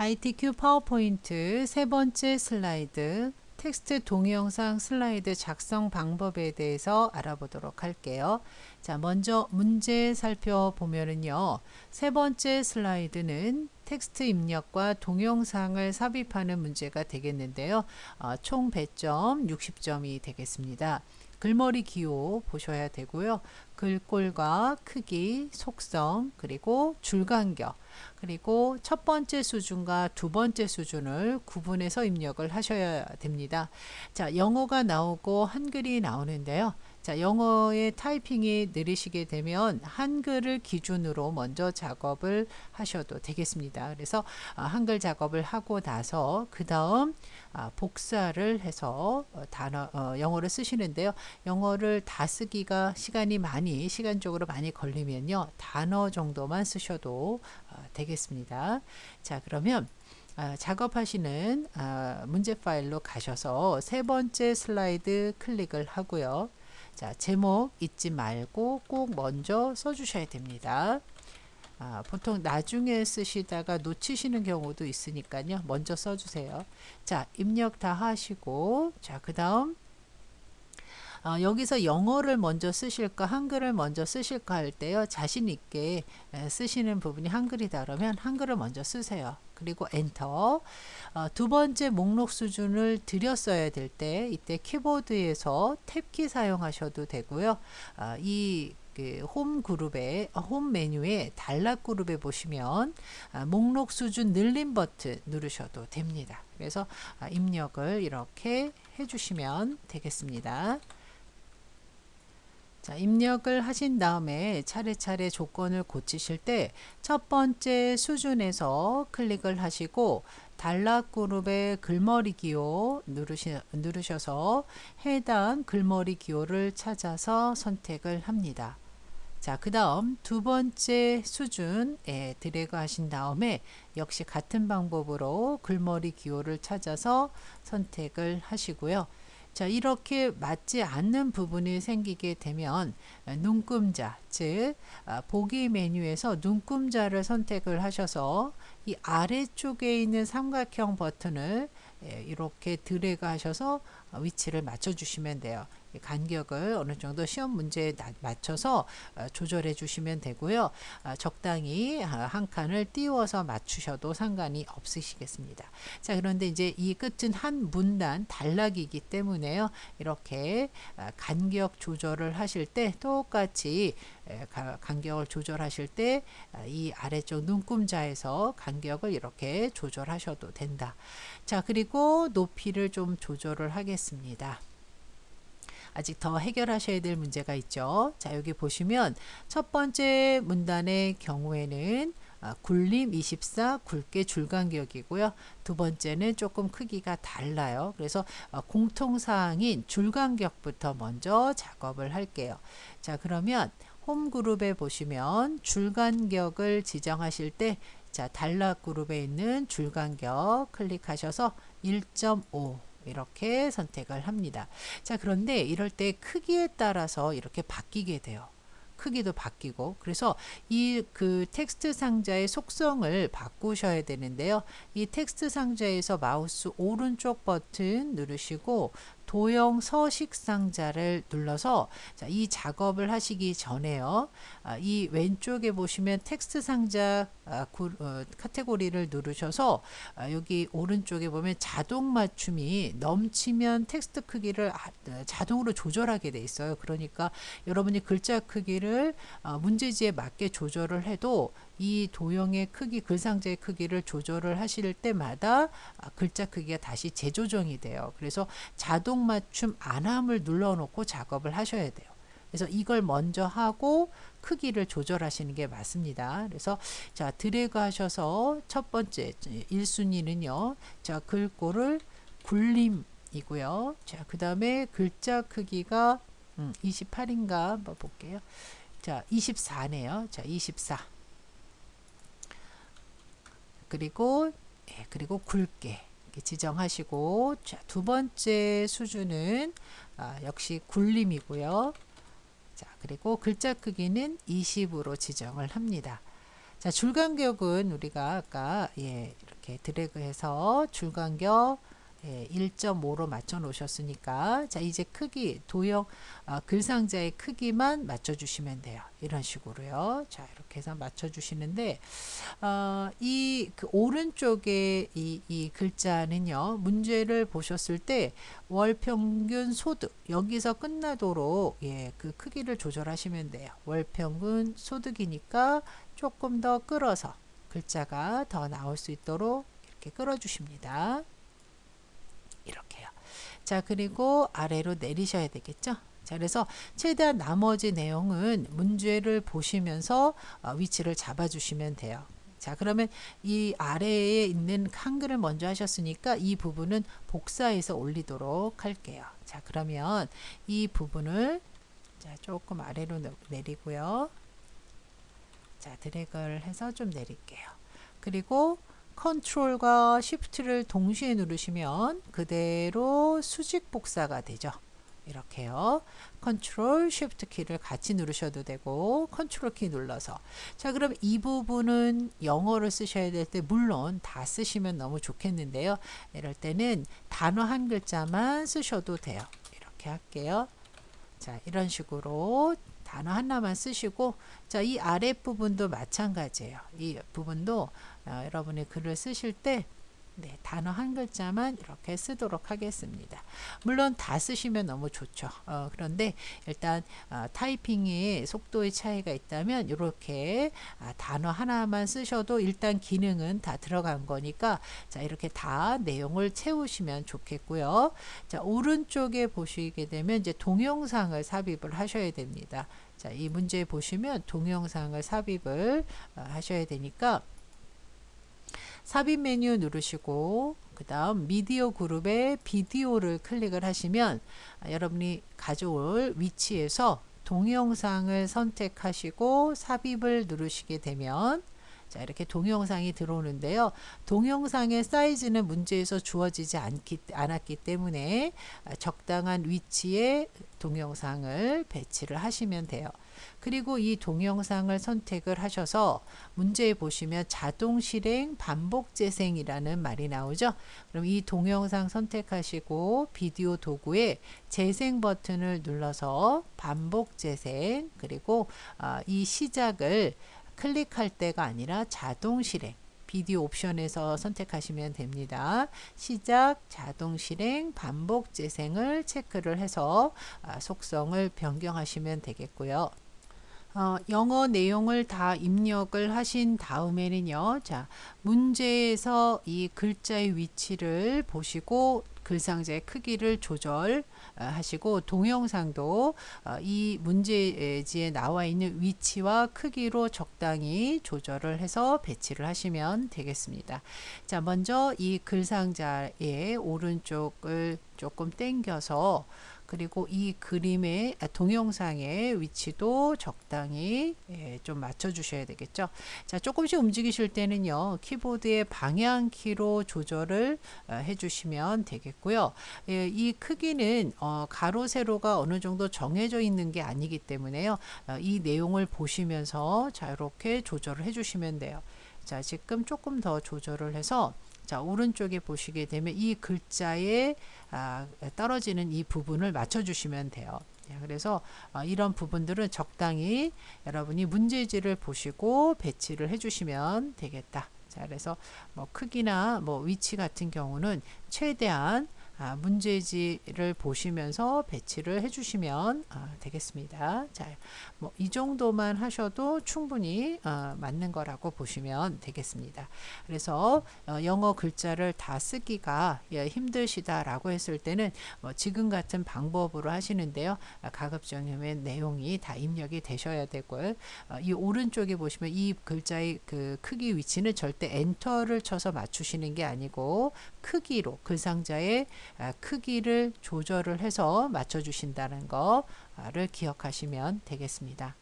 ITQ 파워포인트 세 번째 슬라이드 텍스트 동영상 슬라이드 작성 방법에 대해서 알아보도록 할게요. 자, 먼저 문제 살펴보면은요. 세 번째 슬라이드는 텍스트 입력과 동영상을 삽입하는 문제가 되겠는데요. 총 배점 60점이 되겠습니다. 글머리 기호 보셔야 되고요. 글꼴과 크기, 속성, 그리고 줄 간격, 그리고 첫 번째 수준과 두 번째 수준을 구분해서 입력을 하셔야 됩니다. 자, 영어가 나오고 한글이 나오는데요. 자, 영어의 타이핑이 느리시게 되면 한글을 기준으로 먼저 작업을 하셔도 되겠습니다. 그래서 한글 작업을 하고 나서 그 다음 복사를 해서 영어를 쓰시는데요. 영어를 다 쓰기가 시간적으로 많이 걸리면요. 단어 정도만 쓰셔도 되겠습니다. 자, 그러면 작업하시는 문제 파일로 가셔서 세 번째 슬라이드 클릭을 하고요. 자, 제목 잊지 말고 꼭 먼저 써주셔야 됩니다. 보통 나중에 쓰시다가 놓치시는 경우도 있으니까요. 먼저 써주세요. 자, 입력 다 하시고, 자, 그 다음 여기서 영어를 먼저 쓰실까 한글을 먼저 쓰실까 할 때요. 자신 있게 쓰시는 부분이 한글이다 그러면 한글을 먼저 쓰세요. 그리고 엔터. 두 번째 목록 수준을 들였어야 될 때 이때 키보드에서 탭키 사용하셔도 되고요. 홈 그룹에 홈 메뉴에 단락 그룹에 보시면 목록 수준 늘림 버튼 누르셔도 됩니다. 그래서 입력을 이렇게 해주시면 되겠습니다. 자, 입력을 하신 다음에 차례차례 조건을 고치실 때 첫 번째 수준에서 클릭을 하시고 단락 그룹의 글머리 기호 누르셔서 해당 글머리 기호를 찾아서 선택을 합니다. 자, 그 다음 두 번째 수준에 드래그 하신 다음에 역시 같은 방법으로 글머리 기호를 찾아서 선택을 하시고요. 자, 이렇게 맞지 않는 부분이 생기게 되면 눈금자, 즉 보기 메뉴에서 눈금자를 선택을 하셔서 이 아래쪽에 있는 삼각형 버튼을 이렇게 드래그 하셔서 위치를 맞춰 주시면 돼요. 간격을 어느 정도 시험 문제에 맞춰서 조절해 주시면 되고요. 적당히 한 칸을 띄워서 맞추셔도 상관이 없으시겠습니다. 자, 그런데 이제 이 끝은 한 문단 단락이기 때문에요. 이렇게 간격 조절을 하실 때 똑같이 간격을 조절하실 때 이 아래쪽 눈금자에서 간격을 이렇게 조절하셔도 된다. 자, 그리고 높이를 좀 조절을 하겠습니다. 아직 더 해결하셔야 될 문제가 있죠. 자, 여기 보시면 첫 번째 문단의 경우에는 굴림 24 굵게 줄간격이고요. 두 번째는 조금 크기가 달라요. 그래서 공통사항인 줄간격부터 먼저 작업을 할게요. 자, 그러면 홈 그룹에 보시면 줄간격을 지정하실 때 자, 단락 그룹에 있는 줄간격 클릭하셔서 1.5 이렇게 선택을 합니다. 자, 그런데 이럴 때 크기에 따라서 이렇게 바뀌게 돼요. 크기도 바뀌고, 그래서 이 텍스트 상자의 속성을 바꾸셔야 되는데요. 이 텍스트 상자에서 마우스 오른쪽 버튼 누르시고 도형 서식 상자를 눌러서 자, 이 작업을 하시기 전에요. 이 왼쪽에 보시면 텍스트 상자 카테고리를 누르셔서 여기 오른쪽에 보면 자동 맞춤이 넘치면 텍스트 크기를 자동으로 조절하게 돼 있어요. 그러니까 여러분이 글자 크기를 문제지에 맞게 조절을 해도 이 도형의 크기, 글상자의 크기를 조절을 하실 때마다 글자 크기가 다시 재조정이 돼요. 그래서 자동 맞춤 안함을 눌러놓고 작업을 하셔야 돼요. 그래서 이걸 먼저 하고 크기를 조절하시는 게 맞습니다. 그래서 자, 드래그 하셔서 첫 번째 1순위는요. 자, 글꼴을 굴림이고요. 자, 그 다음에 글자 크기가 28인가 한번 볼게요. 자, 24네요. 자, 24. 그리고 굵게 이렇게 지정하시고, 자, 두 번째 수준은 역시 굴림이고요. 자, 그리고 글자 크기는 20으로 지정을 합니다. 자, 줄 간격은 우리가 아까 이렇게 드래그해서 줄 간격 1.5로 맞춰 놓으셨으니까 자, 이제 크기 도형 글 상자의 크기만 맞춰 주시면 돼요. 이런 식으로요. 자, 이렇게 해서 맞춰 주시는데 그 오른쪽에 이 글자는요, 문제를 보셨을 때 월 평균 소득 여기서 끝나도록 그 크기를 조절하시면 돼요. 월 평균 소득이니까 조금 더 끌어서 글자가 더 나올 수 있도록 이렇게 끌어 주십니다. 이렇게요. 자, 그리고 아래로 내리셔야 되겠죠. 자, 그래서 최대한 나머지 내용은 문제를 보시면서 위치를 잡아 주시면 돼요. 자, 그러면 이 아래에 있는 한글을 먼저 하셨으니까 이 부분은 복사해서 올리도록 할게요. 자, 그러면 이 부분을 자, 조금 아래로 내리고요. 자, 드래그를 해서 좀 내릴게요. 그리고 컨트롤과 쉬프트를 동시에 누르시면 그대로 수직 복사가 되죠. 이렇게요. 컨트롤 쉬프트 키를 같이 누르셔도 되고 컨트롤 키 눌러서 자, 그럼 이 부분은 영어를 쓰셔야 될 때 물론 다 쓰시면 너무 좋겠는데요. 이럴 때는 단어 한 글자만 쓰셔도 돼요. 이렇게 할게요. 자, 이런 식으로 단어 하나만 쓰시고 자, 이 아랫부분도 마찬가지예요. 이 부분도 여러분이 글을 쓰실 때 단어 한 글자만 이렇게 쓰도록 하겠습니다. 물론 다 쓰시면 너무 좋죠. 그런데 일단 타이핑의 속도의 차이가 있다면 이렇게 단어 하나만 쓰셔도 일단 기능은 다 들어간 거니까 자, 이렇게 다 내용을 채우시면 좋겠고요. 자, 오른쪽에 보시게 되면 이제 동영상을 삽입을 하셔야 됩니다. 자, 이 문제 보시면 동영상을 삽입을 하셔야 되니까 삽입 메뉴 누르시고 그 다음 미디어 그룹에 비디오를 클릭을 하시면 여러분이 가져올 위치에서 동영상을 선택하시고 삽입을 누르시게 되면 자, 이렇게 동영상이 들어오는데요. 동영상의 사이즈는 문제에서 주어지지 않았기 때문에 적당한 위치에 동영상을 배치를 하시면 돼요. 그리고 이 동영상을 선택을 하셔서 문제에 보시면 자동 실행 반복 재생이라는 말이 나오죠. 그럼 이 동영상 선택하시고 비디오 도구에 재생 버튼을 눌러서 반복 재생 그리고 이 시작을 클릭할 때가 아니라 자동 실행 비디오 옵션에서 선택하시면 됩니다. 시작, 자동 실행, 반복 재생을 체크를 해서 속성을 변경하시면 되겠고요. 영어 내용을 다 입력을 하신 다음에는요. 자, 문제에서 이 글자의 위치를 보시고 글상자의 크기를 조절하시고 동영상도 이 문제지에 나와 있는 위치와 크기로 적당히 조절을 해서 배치를 하시면 되겠습니다. 자, 먼저 이 글상자의 오른쪽을 조금 당겨서 그리고 이 그림의 동영상의 위치도 적당히 좀 맞춰 주셔야 되겠죠. 자, 조금씩 움직이실 때는요, 키보드의 방향키로 조절을 해 주시면 되겠고요. 이 크기는 가로 세로가 어느 정도 정해져 있는 게 아니기 때문에요. 이 내용을 보시면서 자, 이렇게 조절을 해 주시면 돼요. 자, 지금 조금 더 조절을 해서 자, 오른쪽에 보시게 되면 이 글자에 떨어지는 이 부분을 맞춰 주시면 돼요. 그래서 이런 부분들은 적당히 여러분이 문제지를 보시고 배치를 해 주시면 되겠다. 자, 그래서 뭐 크기나 뭐 위치 같은 경우는 최대한 문제지를 보시면서 배치를 해주시면 되겠습니다. 자, 뭐 이 정도만 하셔도 충분히 맞는 거라고 보시면 되겠습니다. 그래서 영어 글자를 다 쓰기가 힘드시다라고 했을 때는 뭐 지금 같은 방법으로 하시는데요. 가급적이면 내용이 다 입력이 되셔야 되고요. 이 오른쪽에 보시면 이 글자의 그 크기 위치는 절대 엔터를 쳐서 맞추시는 게 아니고 크기로 글상자의 크기를 조절을 해서 맞춰 주신다는 거를 기억하시면 되겠습니다.